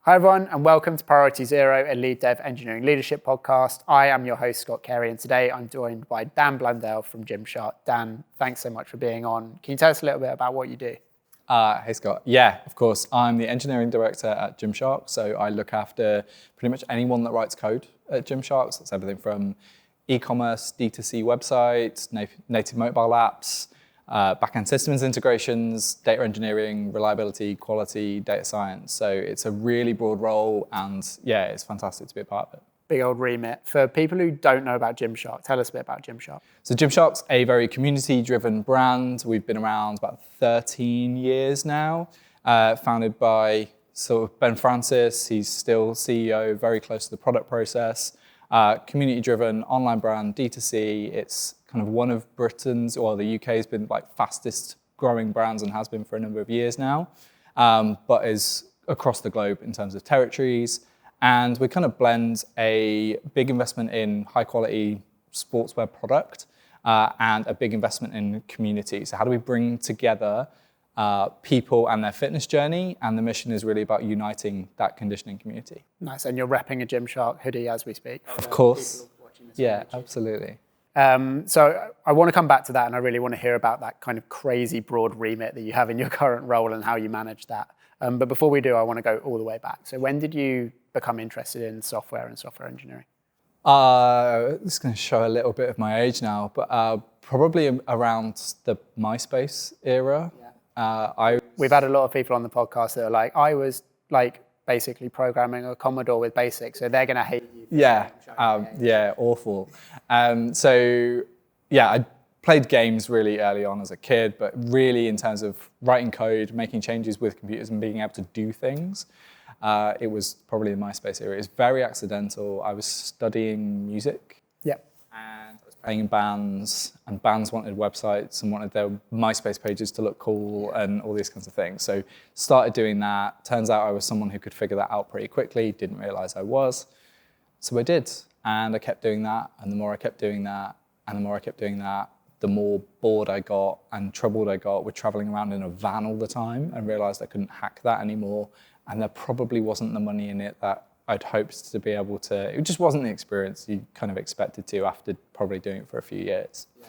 Hi everyone, and welcome to Priority Zero, a lead dev engineering leadership podcast. I am your host, Scott Carey, and today I'm joined by Dan Blundell from Gymshark. Dan, thanks so much for being on. Can you tell us a little bit about what you do? Hey Scott, yeah, of course. I'm the engineering director at Gymshark, so I look after pretty much anyone that writes code at Gymshark. So that's everything from e-commerce, D2C websites, native mobile apps, backend systems integrations, data engineering, reliability, quality, data science. So it's a really broad role, and yeah, it's fantastic to be a part of it. Big old remit. For people who don't know about Gymshark, tell us a bit about Gymshark. So Gymshark's a very community-driven brand. We've been around about 13 years now, founded by Ben Francis. He's still CEO, very close to the product process. Community-driven online brand, D2C. It's kind of one of Britain's, or the UK's been fastest growing brands and has been for a number of years now, but is across the globe in terms of territories. And we kind of blend a big investment in high quality sportswear product and a big investment in community. So how do we bring together people and their fitness journey? And the mission is really about uniting that conditioning community. Nice, and you're repping a Gymshark hoodie as we speak. Of course. Yeah, absolutely. So I want to come back to that, and I really want to hear about that kind of crazy broad remit that you have in your current role and how you manage that. But before we do, I want to go all the way back. So when did you become interested in software and software engineering? This is going to show a little bit of my age now, but probably around the MySpace era. Yeah. We've had a lot of people on the podcast that are like, I was basically programming a Commodore with BASIC, so they're going to hate you. Yeah, awful. So I played games really early on as a kid, but really in terms of writing code, making changes with computers and being able to do things, it was probably the MySpace era. It was very accidental. I was studying music. Yep. And I was playing in bands, and bands wanted websites and wanted their MySpace pages to look cool and all these kinds of things. So started doing that. Turns out I was someone who could figure that out pretty quickly. Didn't realize I was. So I did. And I kept doing that. And the more I kept doing that, and the more I kept doing that, the more bored I got and troubled I got with traveling around in a van all the time, and realized I couldn't hack that anymore. And there probably wasn't the money in it that I'd hoped to be able to. It just wasn't the experience you kind of expected to after probably doing it for a few years. Yeah.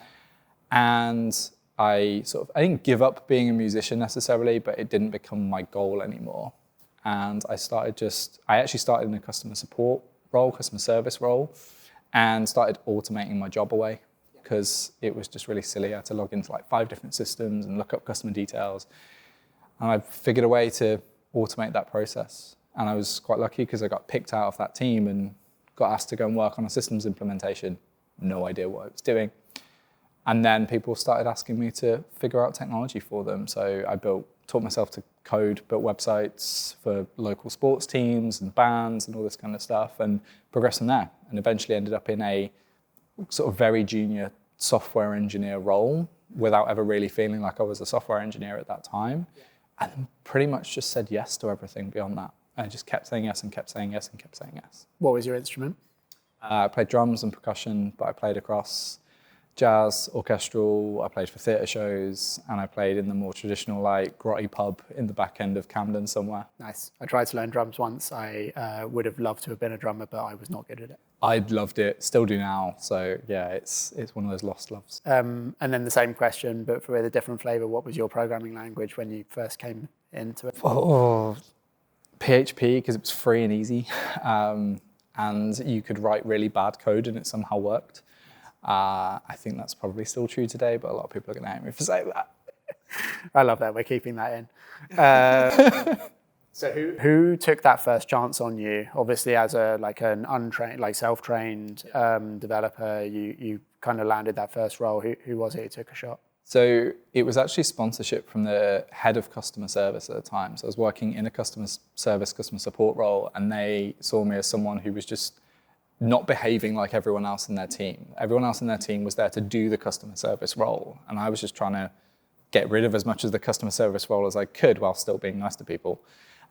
And I didn't give up being a musician necessarily, but it didn't become my goal anymore. And I actually started in a customer support role, customer service role, and started automating my job away because it was just really silly. I had to log into 5 different systems and look up customer details. And I figured a way to automate that process. And I was quite lucky because I got picked out of that team and got asked to go and work on a systems implementation. No idea what I was doing. And then people started asking me to figure out technology for them. So I taught myself to code, built websites for local sports teams and bands and all this kind of stuff, and progressed from there. And eventually ended up in a sort of very junior software engineer role without ever really feeling like I was a software engineer at that time. Yeah. And pretty much just said yes to everything beyond that. I just kept saying yes and kept saying yes and kept saying yes. What was your instrument? I played drums and percussion, but I played across jazz, orchestral, I played for theatre shows, and I played in the more traditional grotty pub in the back end of Camden somewhere. Nice. I tried to learn drums once. I would have loved to have been a drummer, but I was not good at it. I loved it, still do now. So yeah, it's one of those lost loves. And then the same question, but with a different flavour. What was your programming language when you first came into it? PHP, because it was free and easy. And you could write really bad code and it somehow worked. I think that's probably still true today, but a lot of people are going to hate me for saying that. I love that. We're keeping that in. So who took that first chance on you? Obviously, as an untrained, self-trained developer, you kind of landed that first role. Who was it who took a shot? So it was actually sponsorship from the head of customer service at the time. So I was working in a customer support role, and they saw me as someone who was just not behaving like everyone else in their team. Everyone else in their team was there to do the customer service role, and I was just trying to get rid of as much of the customer service role as I could while still being nice to people.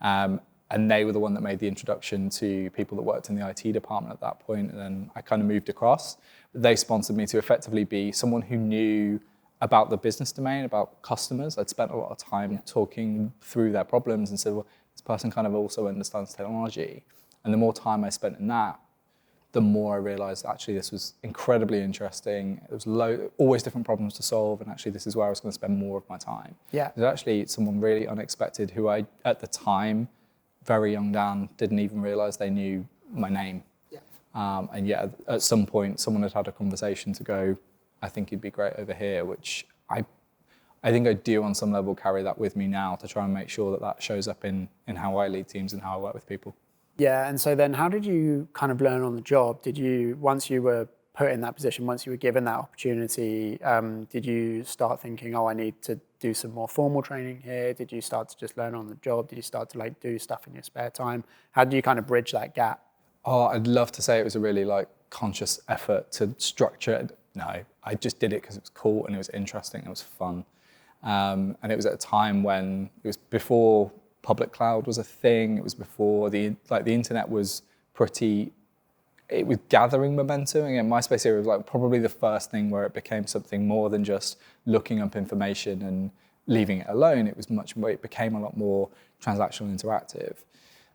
And they were the one that made the introduction to people that worked in the IT department at that point, and then I kind of moved across. They sponsored me to effectively be someone who knew about the business domain, about customers. I'd spent a lot of time talking through their problems and said, well, This person kind of also understands technology. And the more time I spent in that, the more I realized actually this was incredibly interesting. There was always different problems to solve, and actually this is where I was going to spend more of my time. Yeah. There's actually someone really unexpected who I, at the time, very young Dan, didn't even realize they knew my name. Yeah. And yet at some point someone had had a conversation to go, I think you'd be great over here, which I think I do on some level carry that with me now to try and make sure that that shows up in how I lead teams and how I work with people. Yeah, and so then how did you kind of learn on the job? Did you, once you were put in that position, once you were given that opportunity, did you start thinking, oh, I need to do some more formal training here? Did you start to just learn on the job? Did you start to like do stuff in your spare time? How did you kind of bridge that gap? Oh, I'd love to say it was a really like conscious effort to structure it. No, I just did it because it was cool and it was interesting, it was fun. And it was at a time when it was before public cloud was a thing. It was before the internet was it was gathering momentum. Again, MySpace era was like probably the first thing where it became something more than just looking up information and leaving it alone. It was much more, it became a lot more transactional, interactive.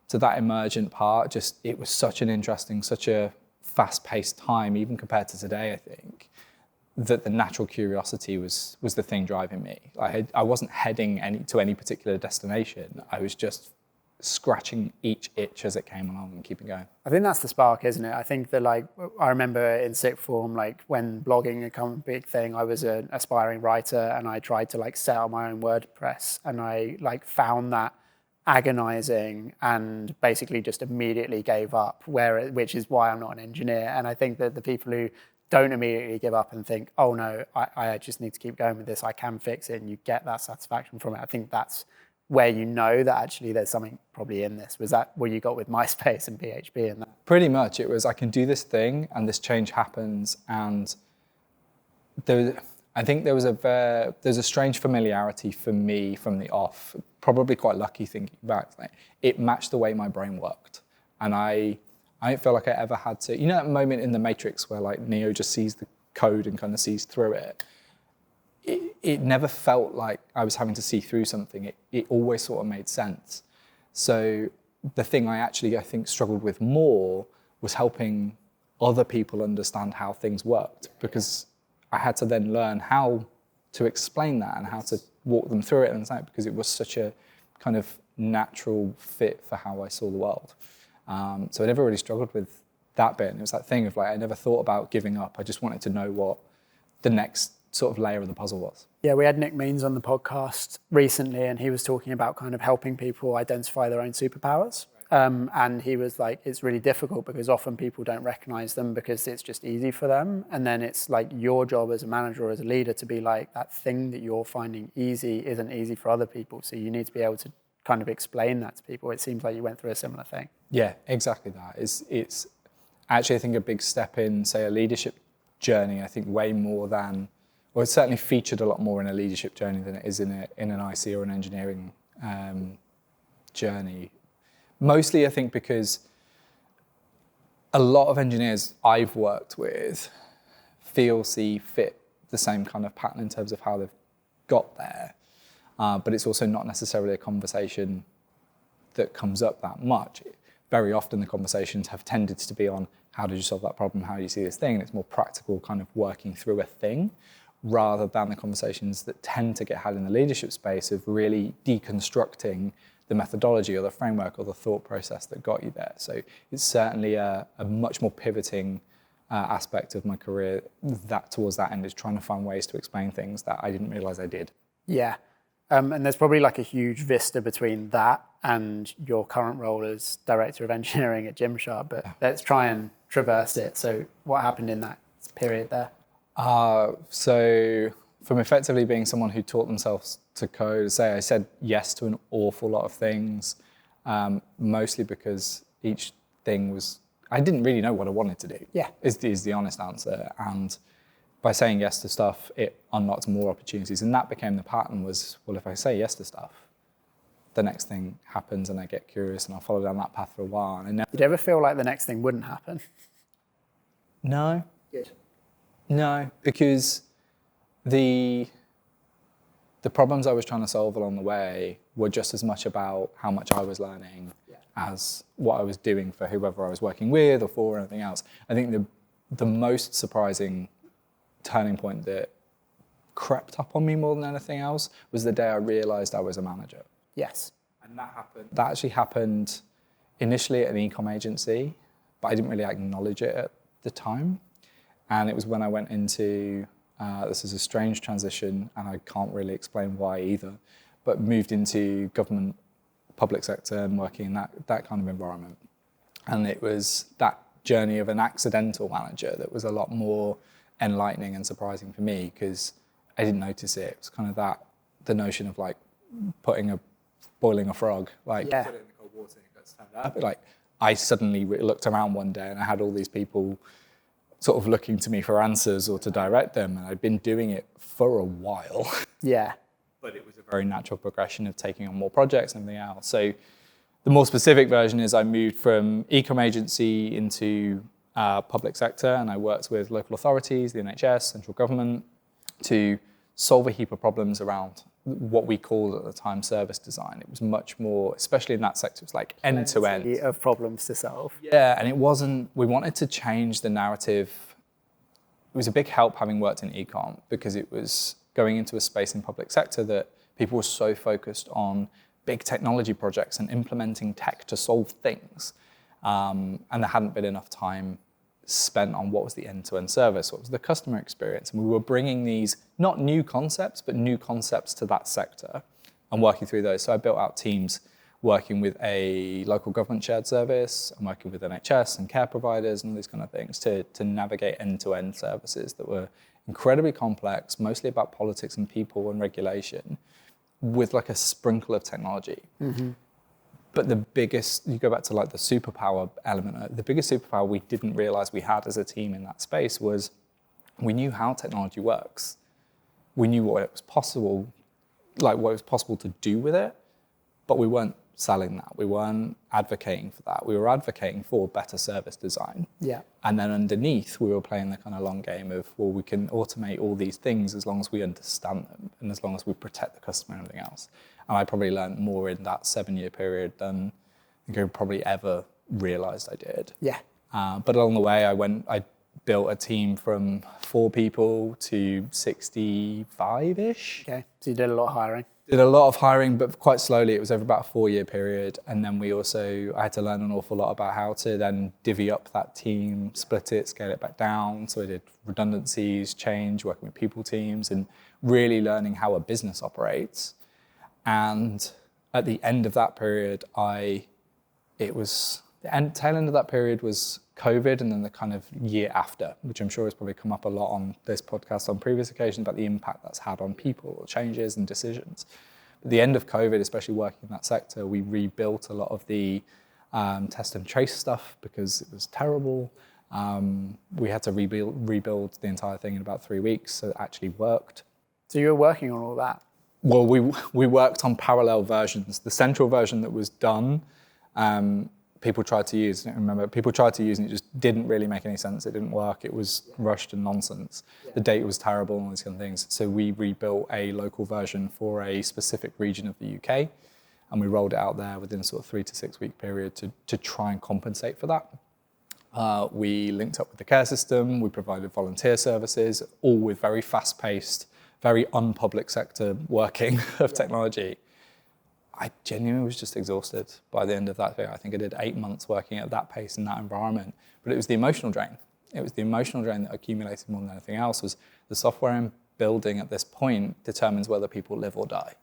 So that emergent part, it was such an interesting, such a fast-paced time, even compared to today, I think, that the natural curiosity was the thing driving me. I wasn't heading to any particular destination. I was just scratching each itch as it came along and keeping going. I think that's the spark, isn't it? I think that I remember in sixth form, when blogging had become a big thing, I was an aspiring writer and I tried to set up my own WordPress, and I found that agonizing and basically just immediately gave up, which is why I'm not an engineer. And I think that the people who don't immediately give up and think, oh no, I just need to keep going with this, I can fix it, and you get that satisfaction from it. I think that's where you know that actually there's something probably in this. Was that what you got with MySpace and PHP and that? Pretty much. It was, I can do this thing and this change happens. And I think there's a strange familiarity for me from the off, probably quite lucky thinking back. It matched the way my brain worked. And I don't feel like I ever had to, that moment in the Matrix where Neo just sees the code and kind of sees through it. It never felt like I was having to see through something. It always sort of made sense. So the thing I think struggled with more was helping other people understand how things worked, because I had to then learn how to explain that and how to walk them through it, and because it was such a kind of natural fit for how I saw the world. So I never really struggled with that bit. And it was that thing of I never thought about giving up. I just wanted to know what the next sort of layer of the puzzle was. Yeah, we had Nick Means on the podcast recently, and he was talking about kind of helping people identify their own superpowers. And he was like, it's really difficult because often people don't recognize them because it's just easy for them. And then it's your job as a manager or as a leader to be that thing that you're finding easy isn't easy for other people. So you need to be able to kind of explain that to people. It seems like you went through a similar thing. Yeah, exactly that. It's actually, I think, a big step in, say, a leadership journey. I think way more than, or it's certainly featured a lot more in a leadership journey than it is in an IC or an engineering journey. Mostly, I think, because a lot of engineers I've worked with fit the same kind of pattern in terms of how they've got there. But it's also not necessarily a conversation that comes up that much. Very often the conversations have tended to be on how did you solve that problem, how do you see this thing, and it's more practical kind of working through a thing, rather than the conversations that tend to get had in the leadership space of really deconstructing the methodology or the framework or the thought process that got you there. So it's certainly a much more pivoting aspect of my career that towards that end is trying to find ways to explain things that I didn't realize I did. Yeah. And there's probably a huge vista between that and your current role as Director of Engineering at Gymshark, but let's try and traverse it. So what happened in that period there? So from effectively being someone who taught themselves to code, I said yes to an awful lot of things, mostly because each thing I didn't really know what I wanted to do. Yeah. Is the honest answer. And by saying yes to stuff, it unlocked more opportunities. And that became the pattern was, well, if I say yes to stuff, the next thing happens and I get curious and I'll follow down that path for a while. And Did you ever feel like the next thing wouldn't happen? No. Good. No, because the the problems I was trying to solve along the way were just as much about how much I was learning as what I was doing for whoever I was working with or for anything else. I think the most surprising turning point that crept up on me more than anything else was the day I realized I was a manager. Yes. And that actually happened initially at an e-com agency, but I didn't really acknowledge it at the time. And it was when I went into, this is a strange transition, and I can't really explain why either, but moved into government, public sector, and working in that kind of environment. And it was that journey of an accidental manager that was a lot more enlightening and surprising for me, because I didn't notice it. It was kind of the notion of like boiling a frog, like put it in the cold water and it got stand up. Like I suddenly looked around one day and I had all these people sort of looking to me for answers or to direct them, and I'd been doing it for a while. Yeah. But it was a very natural progression of taking on more projects and everything else. So the more specific version is I moved from e-com agency into public sector, and I worked with local authorities, the NHS, central government, to solve a heap of problems around what we called at the time service design. It was much more, especially in that sector, it was like end to end. Of problems to solve. Yeah, and it wasn't, we wanted to change the narrative. It was a big help having worked in e-com, because it was going into a space in public sector that people were so focused on big technology projects and implementing tech to solve things. And there hadn't been enough time spent on what was the end-to-end service, what was the customer experience. And we were bringing these, not new concepts, but new concepts to that sector and working through those. So I built out teams working with a local government shared service and working with NHS and care providers and all these kind of things to navigate end-to-end services that were incredibly complex, mostly about politics and people and regulation, with like a sprinkle of technology. Mm-hmm. But the biggest, you go back to like the superpower element, the biggest superpower we didn't realize we had as a team in that space was we knew how technology works. We knew what it was possible, like what it was possible to do with it, but we weren't selling that. We weren't advocating for that. We were advocating for better service design. Yeah. And then underneath, we were playing the kind of long game of, well, we can automate all these things as long as we understand them and as long as we protect the customer and everything else. And I probably learned more in that 7-year period than I think I probably ever realized I did. Yeah. But along the way, I built a team from 4 people to 65-ish. Okay. So you did a lot of hiring. Did a lot of hiring, but quite slowly. It was over about a 4-year period. And then I had to learn an awful lot about how to then divvy up that team, split it, scale it back down. So I did redundancies, change, working with people teams, and really learning how a business operates. And at the end of that period, the tail end of that period was COVID, and then the kind of year after, which I'm sure has probably come up a lot on this podcast on previous occasions about the impact that's had on people, changes and decisions. At the end of COVID, especially working in that sector, we rebuilt a lot of the test and trace stuff because it was terrible. We had to rebuild the entire thing in about 3 weeks, so it actually worked. So you were working on all that? Well, we worked on parallel versions. The central version that was done, people tried to use. I don't remember. People tried to use, and it just didn't really make any sense. It didn't work. It was rushed and nonsense. Yeah. The data was terrible and all these kind of things. So we rebuilt a local version for a specific region of the UK, and we rolled it out there within a sort of 3 to 6 week period to try and compensate for that. We linked up with the care system. We provided volunteer services, all with very fast-paced, very unpublic sector working of technology. I genuinely was just exhausted by the end of that. I think I did 8 months working at that pace in that environment, but it was the emotional drain. It was the emotional drain that accumulated more than anything else. Was the software I'm building at this point determines whether people live or die.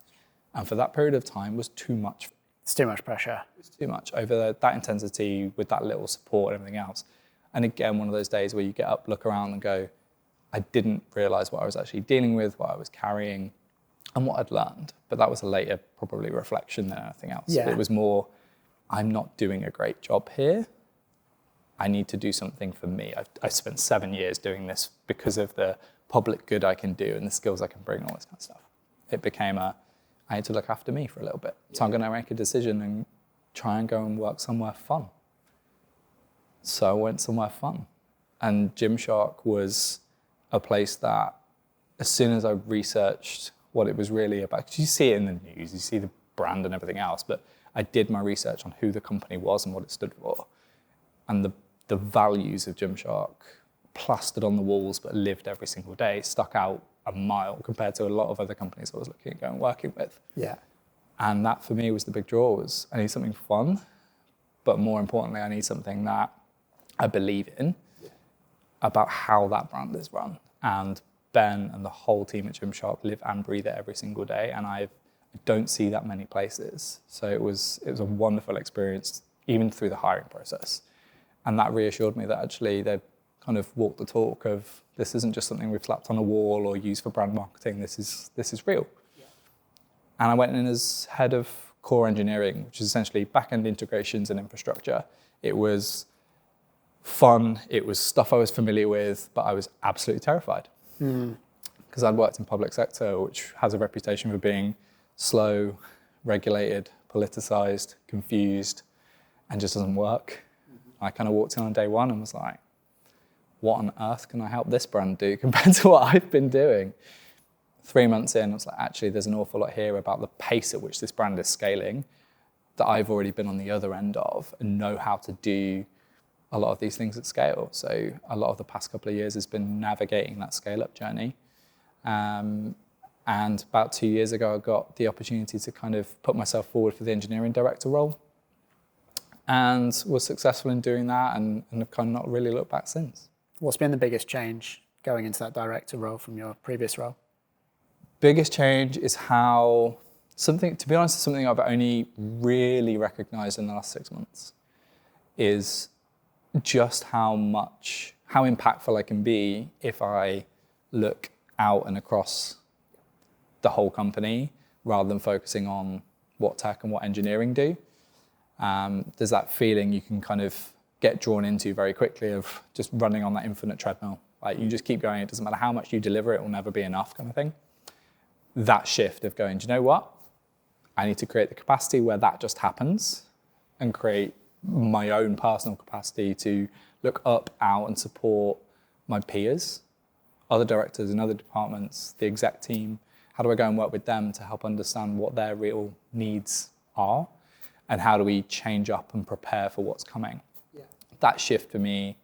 And for that period of time was too much. It's too much pressure. It was too much over that intensity with that little support and everything else. And again, one of those days where you get up, look around and go, I didn't realize what I was actually dealing with, what I was carrying, and what I'd learned. But that was a later probably reflection than anything else. Yeah. It was more, I'm not doing a great job here. I need to do something for me. I spent 7 years doing this because of the public good I can do and the skills I can bring and all this kind of stuff. It became I need to look after me for a little bit. So I'm going to make a decision and try and go and work somewhere fun. So I went somewhere fun. And Gymshark was a place that as soon as I researched what it was really about. Because you see it in the news, you see the brand and everything else, but I did my research on who the company was and what it stood for. And the values of Gymshark, plastered on the walls but lived every single day, stuck out a mile compared to a lot of other companies I was looking at going working with. Yeah. And that for me was the big draw, was I need something fun, but more importantly, I need something that I believe in, about how that brand is run. And Ben and the whole team at Gymshark live and breathe it every single day, and I don't see that many places. So it was a wonderful experience, even through the hiring process. And that reassured me that actually they've kind of walked the talk of, this isn't just something we've slapped on a wall or used for brand marketing, this is real. Yeah. And I went in as head of core engineering, which is essentially back-end integrations and infrastructure. It was fun, it was stuff I was familiar with, but I was absolutely terrified. Because I'd worked in public sector, which has a reputation for being slow, regulated, politicized, confused, and just doesn't work. I kind of walked in on day one and was like, what on earth can I help this brand do compared to what I've been doing? 3 months in, I was like, actually, there's an awful lot here about the pace at which this brand is scaling that I've already been on the other end of and know how to do a lot of these things at scale. So a lot of the past couple of years has been navigating that scale-up journey. And about 2 years ago, I got the opportunity to kind of put myself forward for the engineering director role, and was successful in doing that, and have kind of not really looked back since. What's been the biggest change going into that director role from your previous role? Biggest change is how something, to be honest, is something I've only really recognized in the last 6 months, is just how impactful I can be if I look out and across the whole company rather than focusing on what tech and what engineering do. There's that feeling you can kind of get drawn into very quickly of just running on that infinite treadmill. Like, you just keep going, it doesn't matter how much you deliver, it will never be enough kind of thing. That shift of going, do you know what? I need to create the capacity where that just happens, and create my own personal capacity to look up, out, and support my peers, other directors in other departments, the exec team. How do I go and work with them to help understand what their real needs are? And how do we change up and prepare for what's coming? Yeah. That shift for me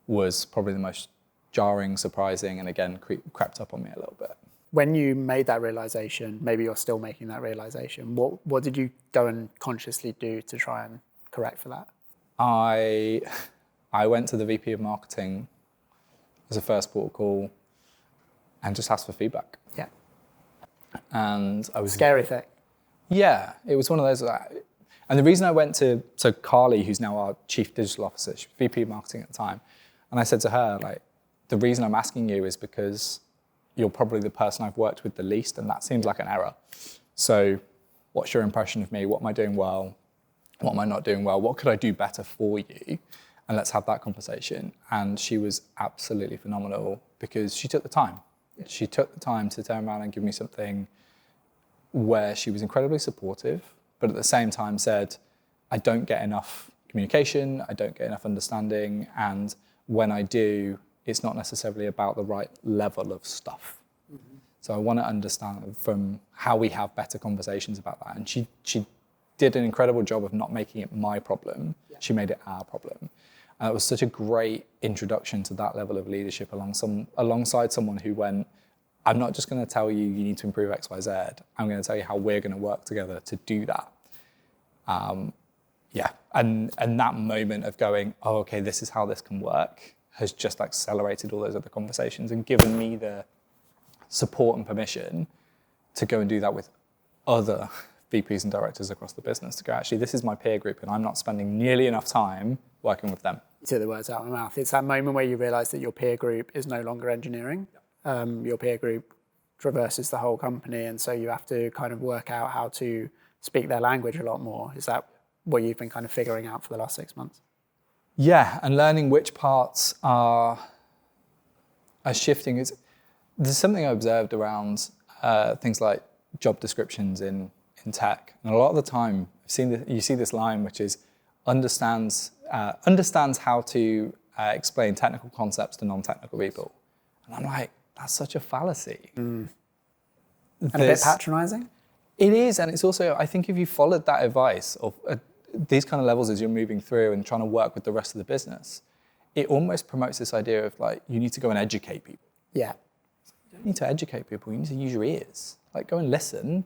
was probably the most jarring, surprising, and again, crept up on me a little bit. When you made that realization, maybe you're still making that realization, what did you go and consciously do to try and correct for that? I went to the VP of marketing as a first port of call and just asked for feedback. Yeah. And I was... Scary thing. Yeah, it was one of those... And the reason I went to Carly, who's now our chief digital officer, she was VP of marketing at the time, and I said to her, like, the reason I'm asking you is because you're probably the person I've worked with the least, and that seems like an error. So what's your impression of me? What am I doing well? What am I not doing well? What could I do better for you? And let's have that conversation. And she was absolutely phenomenal because she took the time. She took the time to turn around and give me something where she was incredibly supportive, but at the same time said, I don't get enough communication, I don't get enough understanding, and when I do, it's not necessarily about the right level of stuff. Mm-hmm. So I want to understand from how we have better conversations about that. And she did an incredible job of not making it my problem. Yeah. She made it our problem. And it was such a great introduction to that level of leadership alongside someone who went, I'm not just going to tell you need to improve X, Y, Z. I'm going to tell you how we're going to work together to do that. And that moment of going, oh, okay, this is how this can work, has just accelerated all those other conversations and given me the support and permission to go and do that with other VPs and directors across the business, to go, actually, this is my peer group and I'm not spending nearly enough time working with them. You took the words out of my mouth. It's that moment where you realize that your peer group is no longer engineering. Your peer group traverses the whole company, and so you have to kind of work out how to speak their language a lot more. Is that what you've been kind of figuring out for the last 6 months? Yeah, and learning which parts are shifting. There's something I observed around things like job descriptions in tech, and a lot of the time you see this line, which is understands how to explain technical concepts to non-technical people, and I'm like, that's such a fallacy. And a bit patronizing? It is, and it's also, I think if you followed that advice of these kind of levels as you're moving through and trying to work with the rest of the business, it almost promotes this idea of like, you need to go and educate people. Yeah. You don't need to educate people, you need to use your ears. Like, go and listen,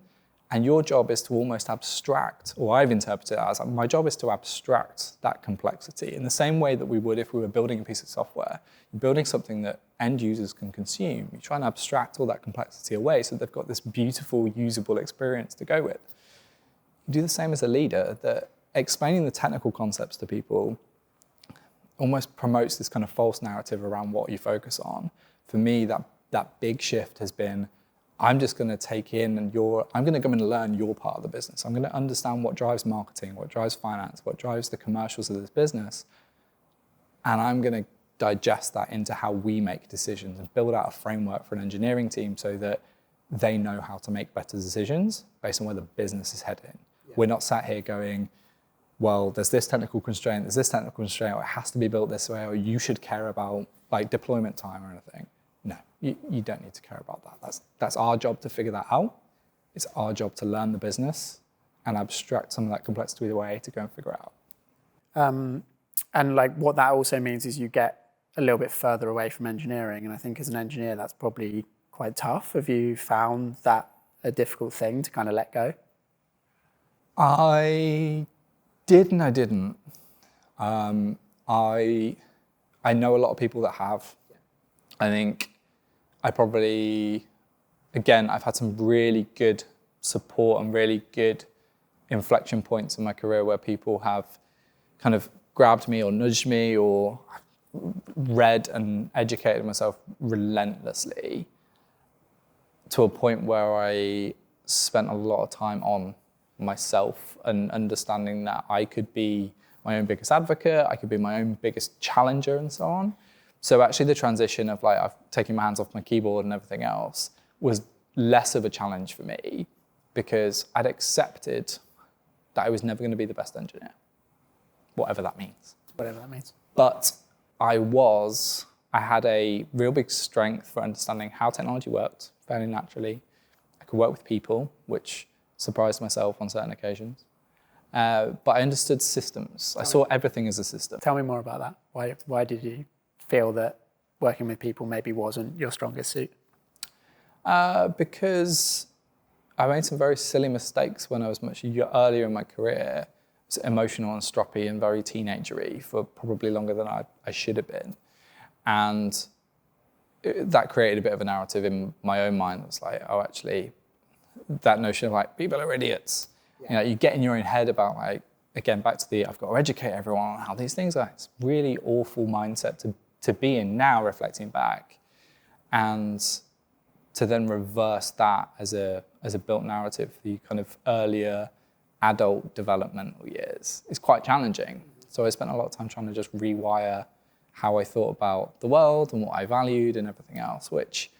and your job is to almost abstract, or I've interpreted it as, my job is to abstract that complexity in the same way that we would if we were building a piece of software. You're building something that end users can consume. You try and abstract all that complexity away so they've got this beautiful, usable experience to go with. You do the same as a leader, that explaining the technical concepts to people almost promotes this kind of false narrative around what you focus on. For me, that big shift has been, I'm just going to take in and I'm going to come and learn your part of the business. I'm going to understand what drives marketing, what drives finance, what drives the commercials of this business. And I'm going to digest that into how we make decisions and build out a framework for an engineering team so that they know how to make better decisions based on where the business is heading. Yeah. We're not sat here going, well, there's this technical constraint, or it has to be built this way, or you should care about like deployment time or anything. No, you don't need to care about that. That's our job to figure that out. It's our job to learn the business and abstract some of that complexity away to go and figure it out. And like what that also means is you get a little bit further away from engineering. And I think as an engineer, that's probably quite tough. Have you found that a difficult thing to kind of let go? I did and I didn't. I know a lot of people that have. I think I probably, again, I've had some really good support and really good inflection points in my career where people have kind of grabbed me or nudged me or read and educated myself relentlessly to a point where I spent a lot of time on myself and understanding that I could be my own biggest advocate, I could be my own biggest challenger and so on. So actually the transition of like, I've taken my hands off my keyboard and everything else was less of a challenge for me because I'd accepted that I was never going to be the best engineer, whatever that means. Whatever that means. But I had a real big strength for understanding how technology worked fairly naturally. I could work with people, which surprised myself on certain occasions. But I understood systems. I saw everything as a system. Tell me more about that. Why did you feel that working with people maybe wasn't your strongest suit? Because I made some very silly mistakes when I was much earlier in my career. I was emotional and stroppy and very teenagery for probably longer than I should have been. And that created a bit of a narrative in my own mind. It was like, oh, actually, that notion of like, people are idiots. Yeah. You know, you get in your own head about like, again, back to I've got to educate everyone on how these things are. It's a really awful mindset to be in now, reflecting back. And to then reverse that as a built narrative for the kind of earlier adult developmental years is quite challenging. So I spent a lot of time trying to just rewire how I thought about the world and what I valued and everything else, which,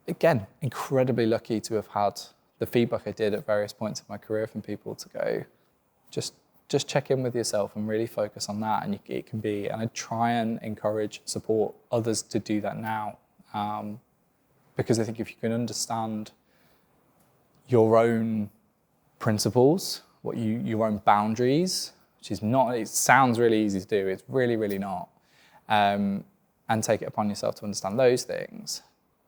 again, incredibly lucky to have had the feedback I did at various points in my career from people to go, just check in with yourself and really focus on that. And it can be, and I try and encourage, support others to do that now. Because I think if you can understand your own principles, your own boundaries, which is not, it sounds really easy to do, it's really, really not. And take it upon yourself to understand those things.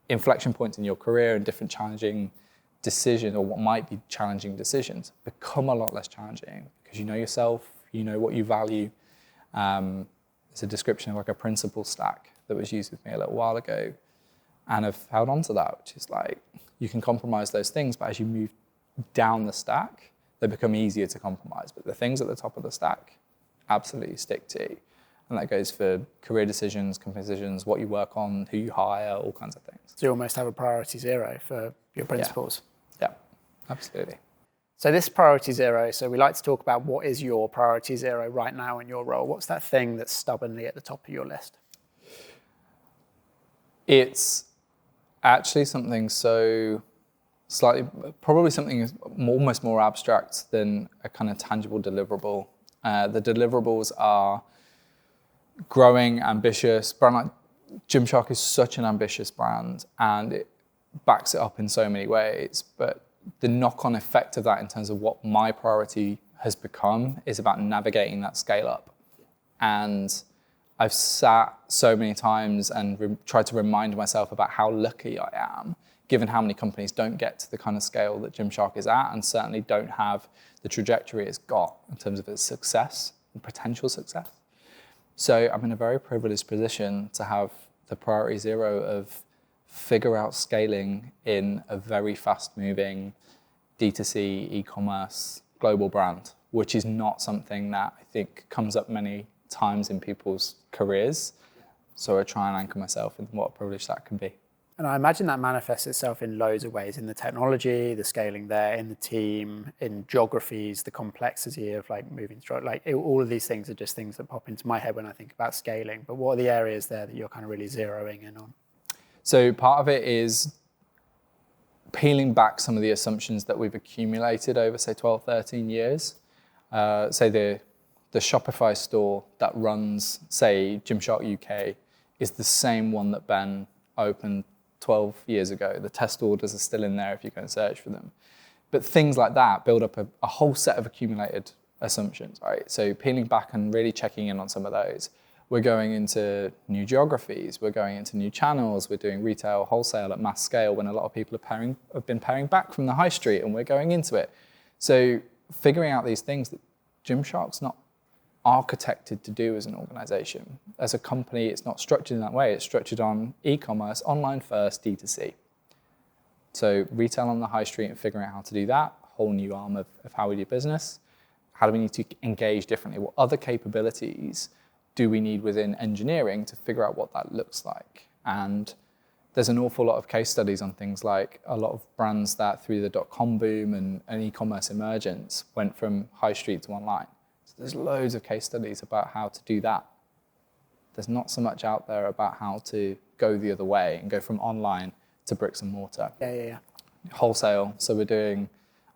Inflection points in your career and different challenging decisions, or what might be challenging decisions, become a lot less challenging because you know yourself, you know what you value. It's a description of like a principle stack that was used with me a little while ago. And I've held on to that, which is like, you can compromise those things, but as you move down the stack, they become easier to compromise. But the things at the top of the stack, absolutely stick to. And that goes for career decisions, company decisions, what you work on, who you hire, all kinds of things. So you almost have a priority zero for your principles. Yeah, absolutely. So this priority zero, so we like to talk about what is your priority zero right now in your role. What's that thing that's stubbornly at the top of your list? It's actually something so slightly, probably something almost more abstract than a kind of tangible deliverable. The deliverables are growing, ambitious. Brand like Gymshark is such an ambitious brand, and backs it up in so many ways, but the knock-on effect of that in terms of what my priority has become is about navigating that scale up. And I've sat so many times and tried to remind myself about how lucky I am, given how many companies don't get to the kind of scale that Gymshark is at, and certainly don't have the trajectory it's got in terms of its success and potential success. So I'm in a very privileged position to have the priority zero of figure out scaling in a very fast-moving D2C e-commerce global brand, which is not something that I think comes up many times in people's careers. So I try and anchor myself in what a privilege that can be. And I imagine that manifests itself in loads of ways, in the technology, the scaling there, in the team, in geographies, the complexity of like moving through, like all of these things are just things that pop into my head when I think about scaling. But what are the areas there that you're kind of really zeroing in on? So part of it is peeling back some of the assumptions that we've accumulated over, say, 12, 13 years. Say the Shopify store that runs, say, Gymshark UK is the same one that Ben opened 12 years ago. The test orders are still in there if you go and search for them. But things like that build up a whole set of accumulated assumptions, right? So peeling back and really checking in on some of those. We're going into new geographies, we're going into new channels, we're doing retail, wholesale at mass scale when a lot of people have been paring back from the high street, and we're going into it. So figuring out these things that Gymshark's not architected to do as an organization. As a company, it's not structured in that way. It's structured on e-commerce, online first, D2C. So retail on the high street and figuring out how to do that, whole new arm of how we do business. How do we need to engage differently? What other capabilities do we need within engineering to figure out what that looks like? And there's an awful lot of case studies on things like a lot of brands that through the .com boom and e-commerce emergence went from high street to online. So there's loads of case studies about how to do that. There's not so much out there about how to go the other way and go from online to bricks and mortar. Yeah. Wholesale, so we're doing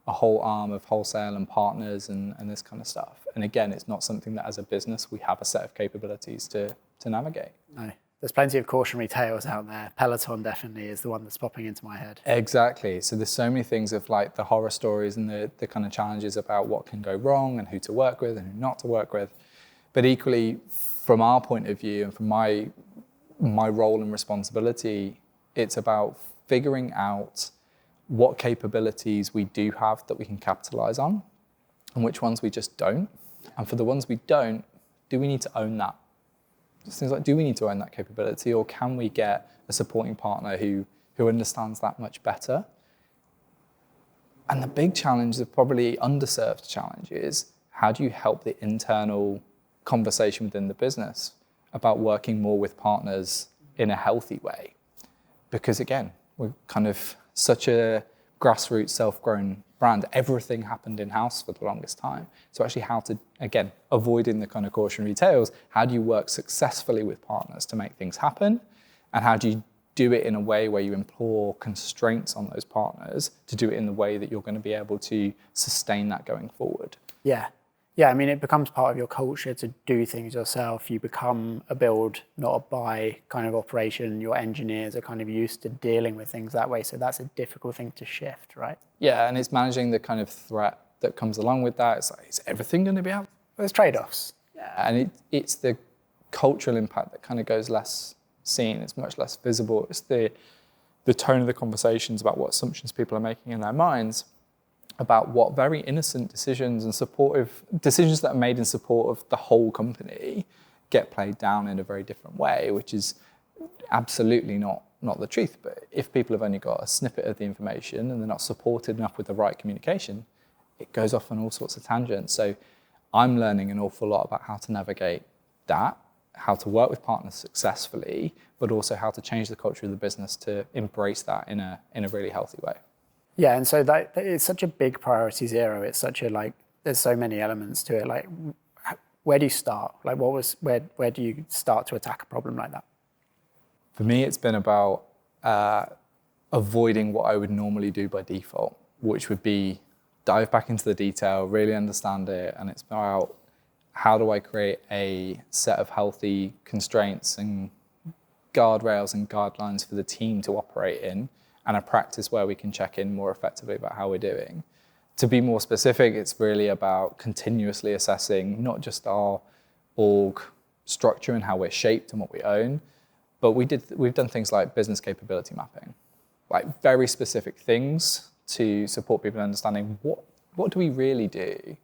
a whole arm of wholesale and partners and this kind of stuff. And again, it's not something that as a business we have a set of capabilities to navigate. No, there's plenty of cautionary tales out there. Peloton definitely is the one that's popping into my head. Exactly. So there's so many things of like the horror stories and the kind of challenges about what can go wrong and who to work with and who not to work with. But equally, from our point of view and from my role and responsibility, it's about figuring out what capabilities we do have that we can capitalize on and which ones we just don't. And for the ones we don't, do we need to own that? Just things like, do we need to own that capability, or can we get a supporting partner who understands that much better? And the big challenge, the probably underserved challenge, is how do you help the internal conversation within the business about working more with partners in a healthy way? Because again, we're kind of such a grassroots, self-grown brand. Everything happened in-house for the longest time. So actually how to, again, avoiding the kind of cautionary tales, how do you work successfully with partners to make things happen? And how do you do it in a way where you implore constraints on those partners to do it in the way that you're going to be able to sustain that going forward? Yeah, I mean, it becomes part of your culture to do things yourself. You become a build, not a buy kind of operation. Your engineers are kind of used to dealing with things that way. So that's a difficult thing to shift, right? Yeah, and it's managing the kind of threat that comes along with that. It's like, is everything going to be out? There's trade-offs. Yeah, and it's the cultural impact that kind of goes less seen. It's much less visible. It's the tone of the conversations about what assumptions people are making in their minds, about what very innocent decisions and supportive decisions that are made in support of the whole company get played down in a very different way, which is absolutely not the truth. But if people have only got a snippet of the information and they're not supported enough with the right communication, it goes off on all sorts of tangents. So I'm learning an awful lot about how to navigate that, how to work with partners successfully, but also how to change the culture of the business to embrace that in a really healthy way. Yeah, and so that it's such a big priority zero. It's such a there's so many elements to it. Like, where do you start? Like, where do you start to attack a problem like that? For me, it's been about avoiding what I would normally do by default, which would be dive back into the detail, really understand it, and it's about how do I create a set of healthy constraints and guardrails and guidelines for the team to operate in, and a practice where we can check in more effectively about how we're doing. To be more specific, it's really about continuously assessing not just our org structure and how we're shaped and what we own, but we've done things like business capability mapping, like very specific things to support people in understanding what do we really do.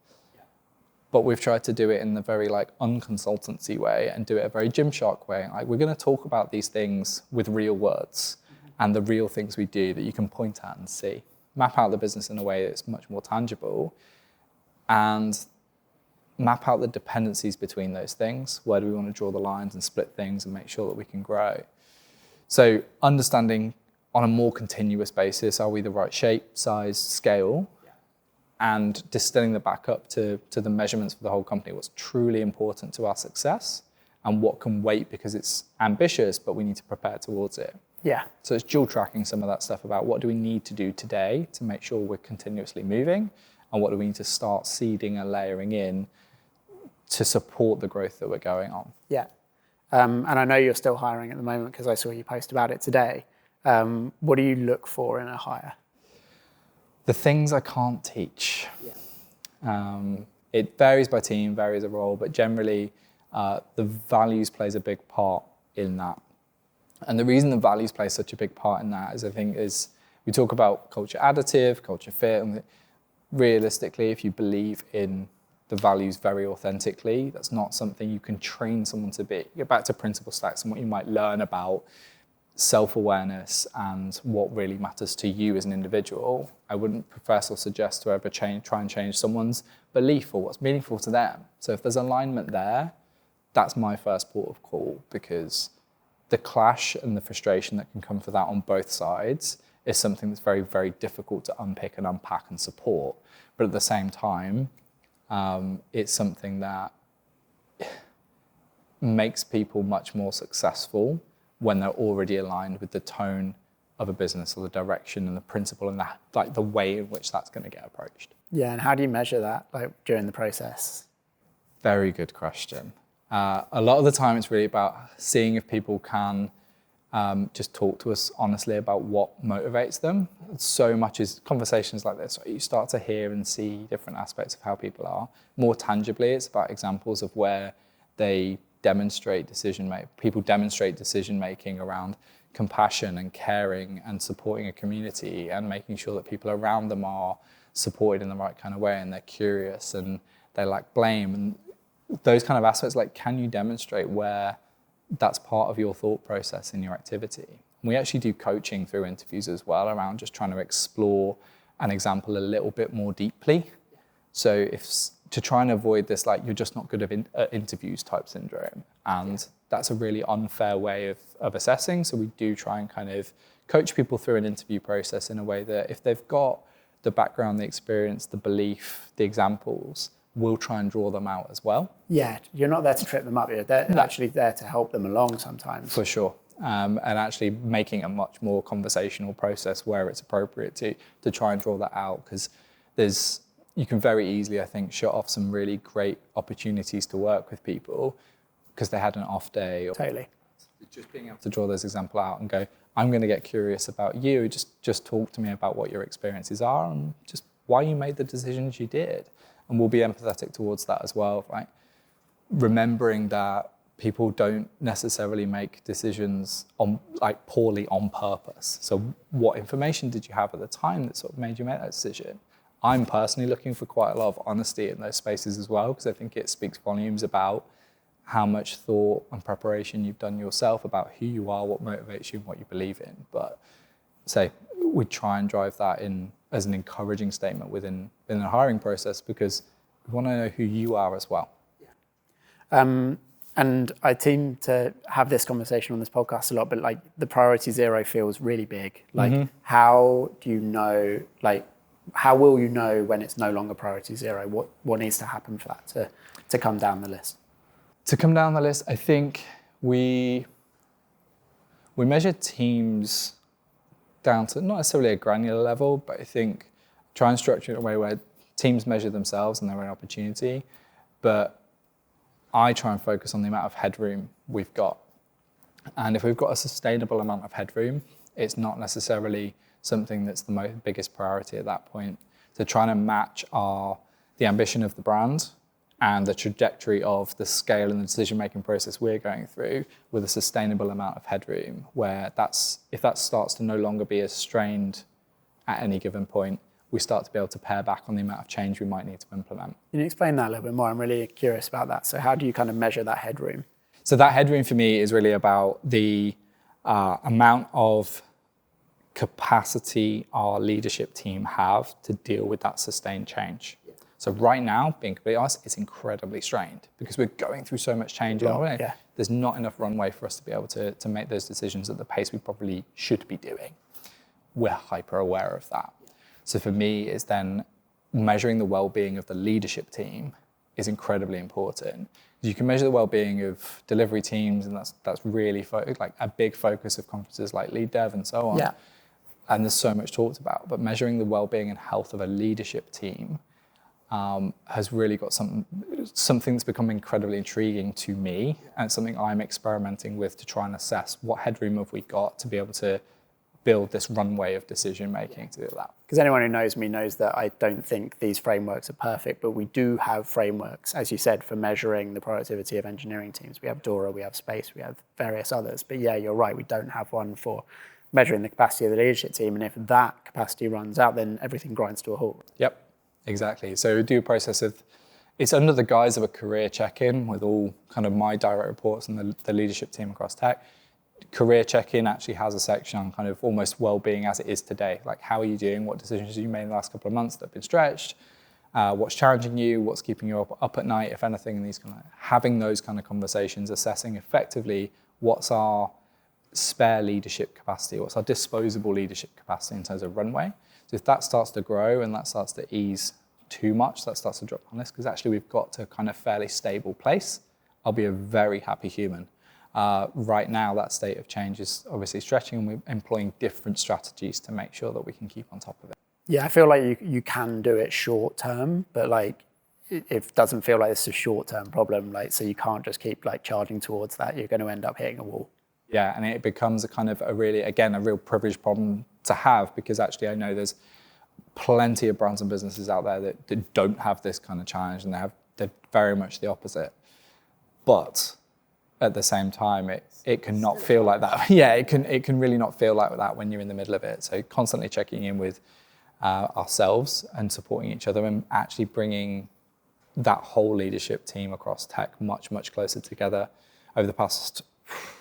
But we've tried to do it in a very like unconsultancy way and do it a very Gymshark way. Like we're going to talk about these things with real words and the real things we do that you can point at and see. Map out the business in a way that's much more tangible and map out the dependencies between those things. Where do we want to draw the lines and split things and make sure that we can grow? So understanding on a more continuous basis, are we the right shape, size, scale? And distilling that back up to the measurements for the whole company, what's truly important to our success and what can wait because it's ambitious, but we need to prepare towards it. Yeah. So it's dual tracking some of that stuff about what do we need to do today to make sure we're continuously moving and what do we need to start seeding and layering in to support the growth that we're going on. Yeah. And I know you're still hiring at the moment because I saw you post about it today. What do you look for in a hire? The things I can't teach. It varies by team, varies a role, but generally the values plays a big part in that. And the reason the values play such a big part in that is we talk about culture additive, culture fit, and realistically, if you believe in the values very authentically, that's not something you can train someone to be. Get back to principle stacks and what you might learn about self-awareness and what really matters to you as an individual. I wouldn't profess or suggest to ever try and change someone's belief or what's meaningful to them. So if there's alignment there, that's my first port of call, because the clash and the frustration that can come for that on both sides is something that's very, very difficult to unpick and unpack and support. But at the same time, it's something that makes people much more successful when they're already aligned with the tone of a business or the direction and the principle and the way in which that's going to get approached. Yeah, and how do you measure that during the process? Very good question. A lot of the time it's really about seeing if people can just talk to us honestly about what motivates them. So much is conversations like this, you start to hear and see different aspects of how people are. More tangibly, it's about examples of where they demonstrate people demonstrate decision-making around compassion and caring and supporting a community and making sure that people around them are supported in the right kind of way and they're curious and they lack blame. And those kind of aspects, can you demonstrate where that's part of your thought process in your activity? We actually do coaching through interviews as well around just trying to explore an example a little bit more deeply. So to try and avoid this, you're just not good at interviews type syndrome. And that's a really unfair way of assessing. So we do try and kind of coach people through an interview process in a way that if they've got the background, the experience, the belief, the examples, we'll try and draw them out as well. Yeah, you're not there to trip them up. You're actually there to help them along sometimes. For sure. And actually making a much more conversational process where it's appropriate to try and draw that out, because you can very easily, I think, shut off some really great opportunities to work with people because they had an off day. Totally. Just being able to draw those examples out and go, I'm going to get curious about you. Just talk to me about what your experiences are and just why you made the decisions you did. And we'll be empathetic towards that as well, right? Remembering that people don't necessarily make decisions poorly on purpose. So what information did you have at the time that sort of made you make that decision? I'm personally looking for quite a lot of honesty in those spaces as well, because I think it speaks volumes about how much thought and preparation you've done yourself about who you are, what motivates you, and what you believe in. But we try and drive that in as an encouraging statement within the hiring process, because we want to know who you are as well. Yeah. And I seem to have this conversation on this podcast a lot, but the priority zero feels really big. How do you know, how will you know when it's no longer priority zero? What needs to happen for that to come down the list? To come down the list, I think we measure teams down to not necessarily a granular level, but I think try and structure it in a way where teams measure themselves and their own opportunity. But I try and focus on the amount of headroom we've got. And if we've got a sustainable amount of headroom, it's not necessarily something that's the biggest priority at that point. So trying to match the ambition of the brand and the trajectory of the scale and the decision-making process we're going through with a sustainable amount of headroom, where if that starts to no longer be as strained at any given point, we start to be able to pare back on the amount of change we might need to implement. Can you explain that a little bit more? I'm really curious about that. So how do you kind of measure that headroom? So that headroom for me is really about the amount of capacity our leadership team have to deal with that sustained change. So right now, being completely honest, it's incredibly strained because we're going through so much change in our way. Yeah. There's not enough runway for us to be able to make those decisions at the pace we probably should be doing. We're hyper aware of that. So for me, it's then measuring the well-being of the leadership team is incredibly important. You can measure the well-being of delivery teams, and that's really like a big focus of conferences like Lead Dev and so on. Yeah. And there's so much talked about, but measuring the well-being and health of a leadership team has really got something that's become incredibly intriguing to me, and it's something I'm experimenting with to try and assess what headroom have we got to be able to build this runway of decision making to do that. Because anyone who knows me knows that I don't think these frameworks are perfect, but we do have frameworks, as you said, for measuring the productivity of engineering teams. We have Dora, we have Space, we have various others. But yeah, you're right, we don't have one for measuring the capacity of the leadership team. And if that capacity runs out, then everything grinds to a halt. Yep, exactly. So we do a process of, it's under the guise of a career check-in with all kind of my direct reports and the leadership team across tech. Career check-in actually has a section on kind of almost well-being as it is today. Like, how are you doing? What decisions have you made in the last couple of months that have been stretched? What's challenging you? What's keeping you up at night, if anything? And these kind of having those kind of conversations, assessing effectively what's our spare leadership capacity, what's our disposable leadership capacity in terms of runway. So if that starts to grow and that starts to ease too much, that starts to drop on this, because actually we've got to a kind of fairly stable place, I'll be a very happy human. Right now, that state of change is obviously stretching, and we're employing different strategies to make sure that we can keep on top of it. Yeah, I feel like you can do it short term, but like it doesn't feel like it's a short term problem. Like, so you can't just keep like charging towards that. You're going to end up hitting a wall. Yeah, and it becomes a kind of a real privileged problem to have, because actually I know there's plenty of brands and businesses out there that don't have this kind of challenge, and they're very much the opposite. But at the same time, it can not feel like that. Yeah, it can really not feel like that when you're in the middle of it. So constantly checking in with ourselves and supporting each other, and actually bringing that whole leadership team across tech much, much closer together. Over the past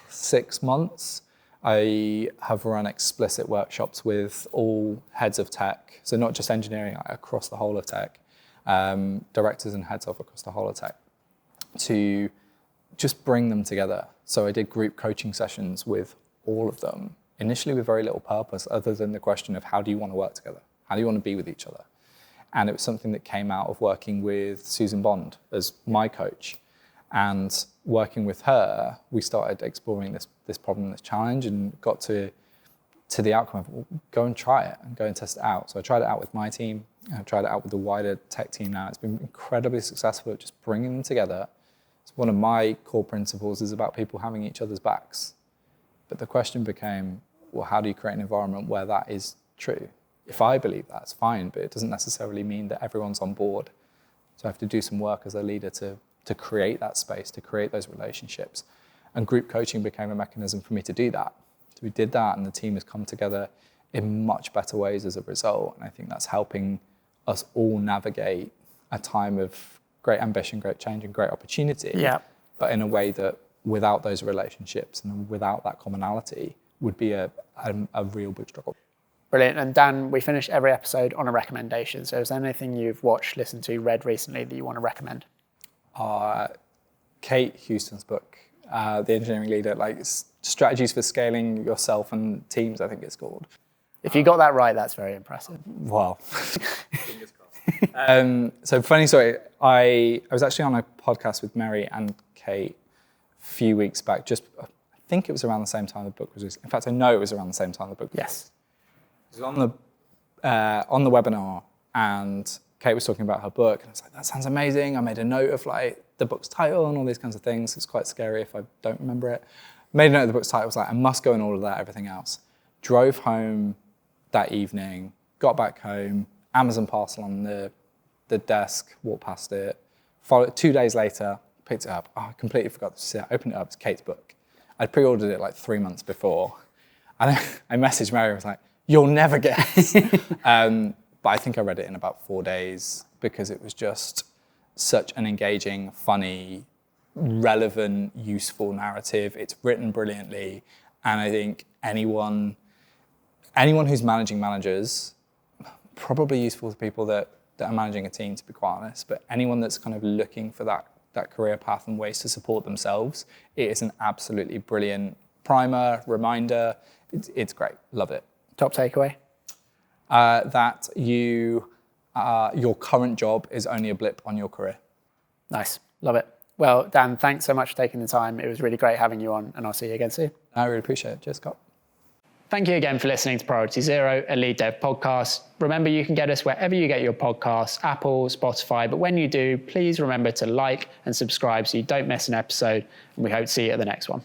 6 months, I have run explicit workshops with all heads of tech, so not just engineering, across the whole of tech, directors and heads of across the whole of tech, to just bring them together. So I did group coaching sessions with all of them, initially with very little purpose other than the question of how do you want to work together? How do you want to be with each other? And it was something that came out of working with Susan Bond as my coach. And working with her, we started exploring this problem, this challenge, and got to the outcome of, well, go and try it and go and test it out. So I tried it out with my team, and I've tried it out with the wider tech team now. It's been incredibly successful at just bringing them together. One of my core principles is about people having each other's backs. But the question became, well, how do you create an environment where that is true? If I believe that's fine, but it doesn't necessarily mean that everyone's on board. So I have to do some work as a leader to create that space, to create those relationships. And group coaching became a mechanism for me to do that. So we did that, and the team has come together in much better ways as a result. And I think that's helping us all navigate a time of great ambition, great change, and great opportunity. Yeah. But in a way that without those relationships and without that commonality would be a real big struggle. Brilliant. And Dan, we finish every episode on a recommendation. So is there anything you've watched, listened to, read recently that you want to recommend? Cate Huston's book, The Engineering Leader, like Strategies for Scaling Yourself and Teams, I think it's called. If you got that right, that's very impressive. Wow. So funny story, I was actually on a podcast with Mary and Cate a few weeks back, I think it was around the same time the book was released. In fact, I know it was around the same time the book was released. Yes. It was on the webinar, and Cate was talking about her book, and I was like, that sounds amazing. I made a note of like the book's title and all these kinds of things. It's quite scary if I don't remember it. Made a note of the book's title, was like, I must go and all of that, everything else. Drove home that evening, got back home, Amazon parcel on the desk, walked past it. 2 days later, picked it up. Oh, I completely forgot to see it. Opened it up, it's Cate's book. I'd pre-ordered it like 3 months before. And I messaged Mary, I was like, you'll never guess. But I think I read it in about 4 days because it was just such an engaging, funny, relevant, useful narrative. It's written brilliantly. And I think anyone who's managing managers, probably useful to people that are managing a team, to be quite honest, but anyone that's kind of looking for that career path and ways to support themselves, it is an absolutely brilliant primer, reminder. It's great. Love it. Top takeaway? That your current job is only a blip on your career. Nice. Love it. Well, Dan, thanks so much for taking the time. It was really great having you on, and I'll see you again soon. I really appreciate it. Cheers, Scott. Thank you again for listening to Priority Zero, a Lead Dev podcast. Remember, you can get us wherever you get your podcasts, Apple, Spotify. But when you do, please remember to like and subscribe so you don't miss an episode. And we hope to see you at the next one.